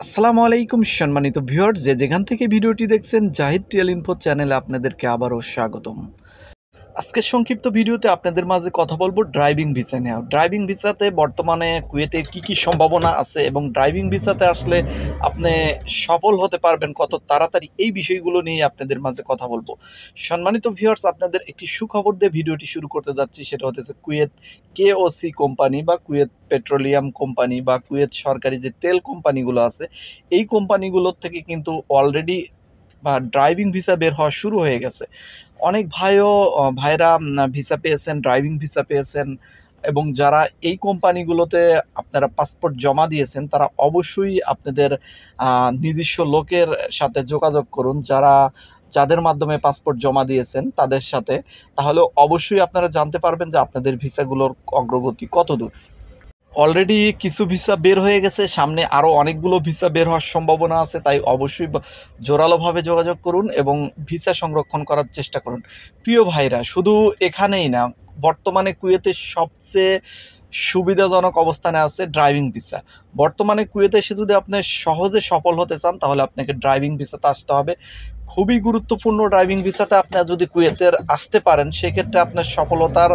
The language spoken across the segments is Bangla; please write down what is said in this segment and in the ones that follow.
আসসালামু আলাইকুম সম্মানিত ভিউয়ার্স, যেখান থেকে ভিডিওটি দেখছেন জাহিদ রিয়েল ইনফো চ্যানেলে আপনাদেরকে আবারও স্বাগতম। আজকের সংক্ষিপ্ত ভিডিওতে আপনাদের মাঝে কথা বলবো ড্রাইভিং ভিসা নিয়ে। ড্রাইভিং ভিসাতে বর্তমানে কুয়েতে কি সম্ভাবনা আছে এবং ড্রাইভিং ভিসাতে আসলে আপনি সফল হতে পারবেন কত তাড়াতাড়ি, এই বিষয়গুলো নিয়ে আপনাদের মাঝে কথা বলবো। সম্মানিত ভিউয়ার্স, আপনাদের একটি সুখবর দিয়ে ভিডিওটি শুরু করতে যাচ্ছি, সেটা হচ্ছে কুয়েত কেওসি কোম্পানি বা কুয়েত পেট্রোলিয়াম কোম্পানি বা কুয়েত সরকারি যে তেল কোম্পানিগুলো আছে, এই কোম্পানিগুলোর থেকে কিন্তু অলরেডি ড্রাইভিং ভিসা বের হওয়া শুরু হয়ে গেছে। অনেক ভাইরা ভিসা পেয়েছেন, ড্রাইভিং ভিসা পেয়েছেন, এবং যারা এই কোম্পানিগুলোতে আপনারা পাসপোর্ট জমা দিয়েছেন তারা অবশ্যই আপনাদের নিজস্ব লোকের সাথে যোগাযোগ করুন, যাদের মাধ্যমে পাসপোর্ট জমা দিয়েছেন তাদের সাথে। তাহলে অবশ্যই আপনারা জানতে পারবেন যে আপনাদের ভিসাগুলোর অগ্রগতি কতদূর। অলরেডি কিছু ভিসা বের হয়ে গেছে, সামনে আরও অনেকগুলো ভিসা বের হওয়ার সম্ভাবনা আছে, তাই অবশ্যই জোরালোভাবে যোগাযোগ করুন এবং ভিসা সংরক্ষণ করার চেষ্টা করুন। প্রিয় ভাইরা, শুধু এখানেই না, বর্তমানে কুয়েতের সবচেয়ে সুবিধাজনক অবস্থানে আছে ড্রাইভিং ভিসা। বর্তমানে কুয়েতে এসে যদি আপনি সহজে সফল হতে চান তাহলে আপনাকে ড্রাইভিং ভিসাতে আসতে হবে। খুবই গুরুত্বপূর্ণ ড্রাইভিং ভিসাতে আপনারা যদি কুয়েতের আসতে পারেন সেক্ষেত্রে আপনার সফলতার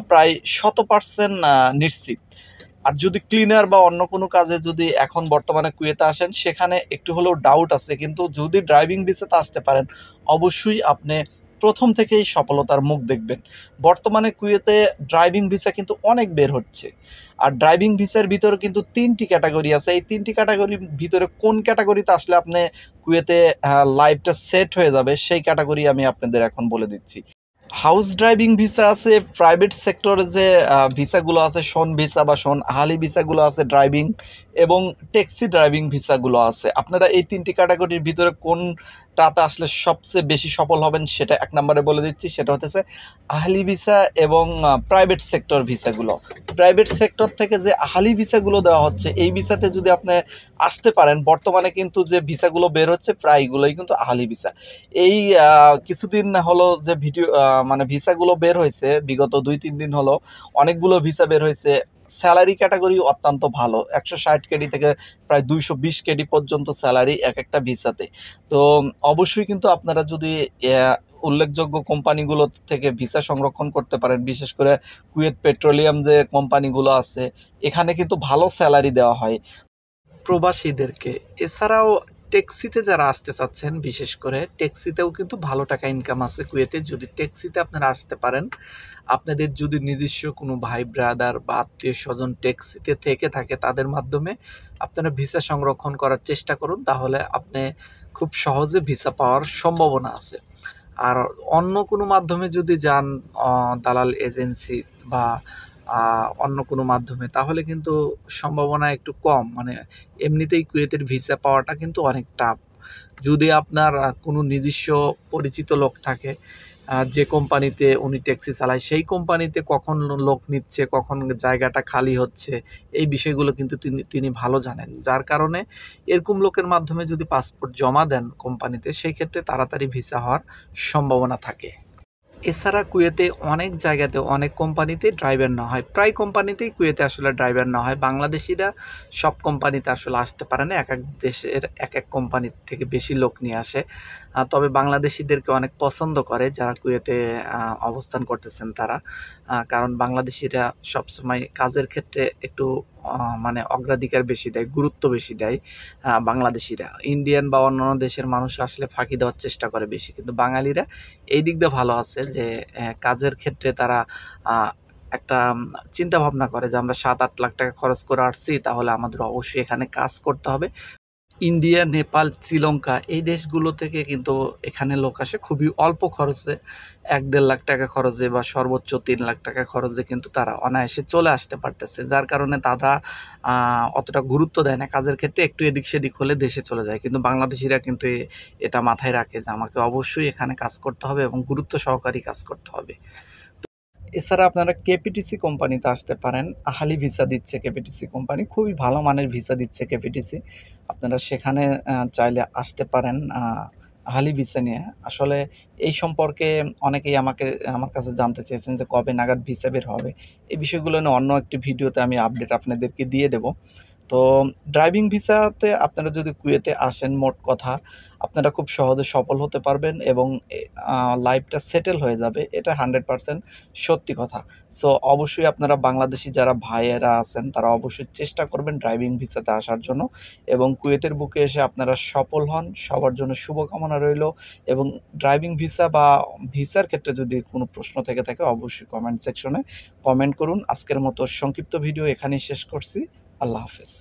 প্রায় 100% নিশ্চিত। আর যদি ক্লিনার বা অন্য কোনো কাজে যদি এখন বর্তমানে কুয়েতে আসেন সেখানে একটু হলেও ডাউট আছে, কিন্তু যদি ড্রাইভিং ভিসাতে আসতে পারেন অবশ্যই আপনি প্রথম থেকেই সফলতার মুখ দেখবেন। বর্তমানে কুয়েতে ড্রাইভিং ভিসা কিন্তু অনেক বের হচ্ছে, আর ড্রাইভিং ভিসার ভিতরে কিন্তু 3টি ক্যাটাগরি আছে। এই 3টি ক্যাটাগরির ভিতরে কোন ক্যাটাগরিতে আসলে আপনি কুয়েতে লাইফটা সেট হয়ে যাবে সেই ক্যাটাগরি আমি আপনাদের এখন বলে দিচ্ছি। হাউস ড্রাইভিং ভিসা আছে, প্রাইভেট সেক্টরে যে ভিসাগুলো আছে, শোন ভিসা বা শোন আহালি ভিসাগুলো আছে ড্রাইভিং, এবং ট্যাক্সি ড্রাইভিং ভিসাগুলো আছে। আপনারা এই 3টি ক্যাটাগরির ভিতরে কোনটাতে আসলে সবচেয়ে বেশি সফল হবেন সেটা এক নম্বরে বলে দিচ্ছি, সেটা হচ্ছে আহালি ভিসা এবং প্রাইভেট সেক্টর ভিসাগুলো। প্রাইভেট সেক্টর থেকে যে আহালি ভিসাগুলো দেওয়া হচ্ছে, এই ভিসাতে যদি আপনি আসতে পারেন, বর্তমানে কিন্তু যে ভিসাগুলো বের হচ্ছে প্রায়গুলোই কিন্তু আহালি ভিসা। এই কিছুদিন হলো যে ভিসাগুলো বের হয়েছে, বিগত 2-3 দিন হলো অনেকগুলো ভিসা বের হয়েছে। স্যালারি ক্যাটাগরি অত্যন্ত ভালো, 160 কেডি থেকে প্রায় 220 কেডি পর্যন্ত স্যালারি এক একটা ভিসাতে। তো অবশ্যই কিন্তু আপনারা যদি উল্লেখযোগ্য কোম্পানিগুলো থেকে ভিসা সংরক্ষণ করতে পারেন, বিশেষ করে কুয়েত পেট্রোলিয়াম যে কোম্পানিগুলো আছে এখানে কিন্তু ভালো স্যালারি দেওয়া হয় প্রবাসীদেরকে। এছাড়াও ট্যাক্সিতে যারা আসতে চাচ্ছেন, বিশেষ করে ট্যাক্সিতেও কিন্তু ভালো টাকা ইনকাম আছে কুয়েতে। যদি ট্যাক্সিতে আপনারা আসতে পারেন, আপনাদের যদি নিজস্ব কোনো ভাই ব্রাদার বা আত্মীয় স্বজন ট্যাক্সিতে থেকে থাকে তাদের মাধ্যমে আপনারা ভিসা সংরক্ষণ করার চেষ্টা করুন, তাহলে আপনি খুব সহজে ভিসা পাওয়ার সম্ভাবনা আছে। আর অন্য কোনো মাধ্যমে যদি যান, দালাল এজেন্সি বা অন্য কোনো মাধ্যমে, তাহলে কিন্তু সম্ভাবনা একটু কম। এমনিতেই কুয়েতের ভিসা পাওয়াটা কিন্তু অনেক টাফ। যদি আপনার কোনো নিজস্ব পরিচিত লোক থাকে, যে কোম্পানিতে উনি ট্যাক্সি চালায় সেই কোম্পানিতে কখন লোক নিচ্ছে, কখন জায়গাটা খালি হচ্ছে, এই বিষয়গুলো কিন্তু তিনি ভালো জানেন। যার কারণে এরকম লোকের মাধ্যমে যদি পাসপোর্ট জমা দেন কোম্পানিতে, সেই ক্ষেত্রে তাড়াতাড়ি ভিসা হওয়ার সম্ভাবনা থাকে। এছাড়া কুয়েতে অনেক জায়গাতে অনেক কোম্পানিতে ড্রাইভার নেওয়া হয়, প্রায় কোম্পানিতেই কুয়েতে আসলে ড্রাইভার নেওয়া হয়। বাংলাদেশিরা সব কোম্পানিতে আসলে আসতে পারে না, এক এক দেশের এক এক কোম্পানি থেকে বেশি লোক নিয়ে আসে। তবে বাংলাদেশিদেরকে অনেক পছন্দ করে যারা কুয়েতে অবস্থান করতেছেন তারা, কারণ বাংলাদেশিরা সবসময় কাজের ক্ষেত্রে একটু অগ্রাধিকার বেশি দেয়, গুরুত্ব বেশি দেয়। বাংলাদেশিরা ইন্ডিয়ান বা অন্যান্য দেশের মানুষ আসলে ফাঁকি দেওয়ার চেষ্টা করে বেশি, কিন্তু বাঙালিরা এই দিক দিয়ে ভালো আছে যে কাজের ক্ষেত্রে তারা একটা চিন্তা ভাবনা করে যে আমরা 7-8 লাখ টাকা খরচ করে আসছি, তাহলে আমাদের অবশ্যই এখানে কাজ করতে হবে। ইন্ডিয়া, নেপাল, শ্রীলঙ্কা এই দেশগুলো থেকে কিন্তু এখানে লোক আসে খুবই অল্প খরচে, 1-1.5 লাখ টাকা খরচে বা সর্বোচ্চ 3 লাখ টাকা খরচে কিন্তু তারা অনায়াসে চলে আসতে পারতেছে। যার কারণে তারা অতটা গুরুত্ব দেয় না কাজের ক্ষেত্রে, একটু এদিক সেদিক হলে দেশে চলে যায়। কিন্তু বাংলাদেশিরা কিন্তু এটা মাথায় রাখে যে আমাকে অবশ্যই এখানে কাজ করতে হবে এবং গুরুত্ব সহকারে কাজ করতে হবে। এছাড়া আপনারা কেপিটিসি কোম্পানিতে আসতে পারেন, আহালি ভিসা দিচ্ছে কেপিটিসি কোম্পানি, খুবই ভালো মানের ভিসা দিচ্ছে কেপিটিসি। আপনারা সেখানে চাইলে আসতে পারেন আহালি ভিসা নিয়ে। আসলে এই সম্পর্কে অনেকেই আমার কাছে জানতে চেয়েছেন যে কবে নাগাদ ভিসা বের হবে। এই বিষয়গুলো নিয়ে অন্য একটি ভিডিওতে আমি আপডেট আপনাদেরকে দিয়ে দেব। তো ড্রাইভিং ভিসাতে আপনারা যদি কুয়েতে আসেন, মোট কথা আপনারা খুব সহজে সফল হতে পারবেন এবং লাইফটা সেটেল হয়ে যাবে, এটা 100% সত্যি কথা। সো অবশ্যই আপনারা বাংলাদেশি যারা ভাইয়েরা আছেন তারা অবশ্যই চেষ্টা করবেন ড্রাইভিং ভিসাতে আসার জন্য এবং কুয়েতের বুকে এসে আপনারা সফল হন। সবার জন্য শুভকামনা রইল এবং ড্রাইভিং ভিসা বা ভিসার ক্ষেত্রে যদি কোনো প্রশ্ন থেকে থাকে অবশ্যই কমেন্ট সেকশনে কমেন্ট করুন। আজকের মতো সংক্ষিপ্ত ভিডিও এখানেই শেষ করছি। আল্লাহ হাফেজ।